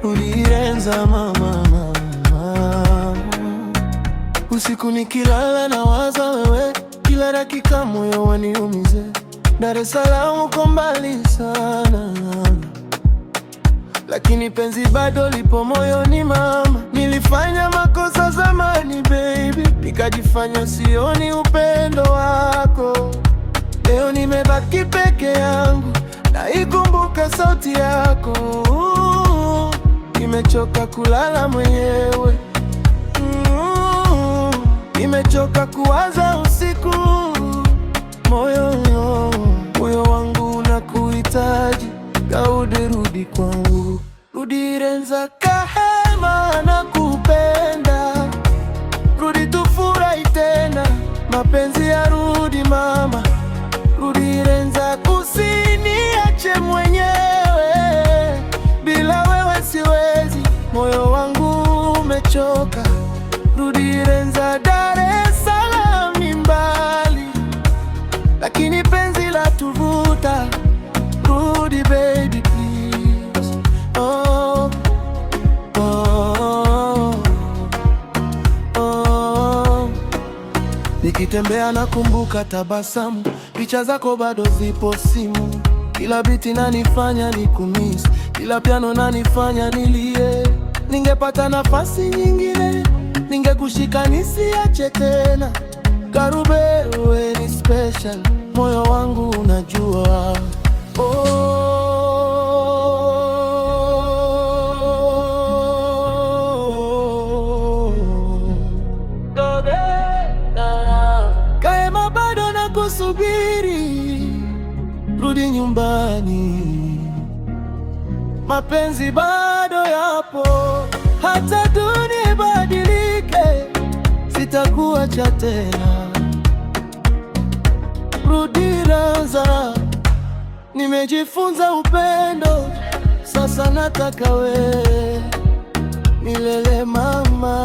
rudi Renza mama, mama. Usiku nikilala nawaza wewe, kila dakika moyo waniumize. Dar es Salaam uko mbali sana, lakini penzi bado lipo moyoni mama. Nilifanya makosa zamani baby, nikajifanya sioni upendo wako. Leo nimebaki peke yangu, naikumbuka sauti yako. Nimechoka kulala mwenyewe, nimechoka kuwaza usiku. Moyo wangu unakuhitaji, Gaudi rudi kwangu, rudi Renza Kahema, nakupenda, rudi tufurahi tena, mapenzi yarudi mama, rudi Renza, usiniache mwenyewe, bila wewe siwezi, moyo wangu umechoka, rudi Renza. Dar es Salaam ni mbali, lakini penzi la tuvuta, rudi baby please. Oh, oh, oh. Nikitembea nakumbuka tabasamu, picha zako bado zipo simu, kila biti nanifanya nikumisi, kila piano nanifanya nilie. Ningepata nafasi nyingine, ningekushika nisiache tena. Garube wewe ni special, moyo wangu unajua. Kahema bado nakusubiri, rudi nyumbani, mapenzi bado yapo, hata dunia ibadilike, sitakuacha tena, rudi Renza. Nimejifunza upendo, sasa nataka wewe milele mama.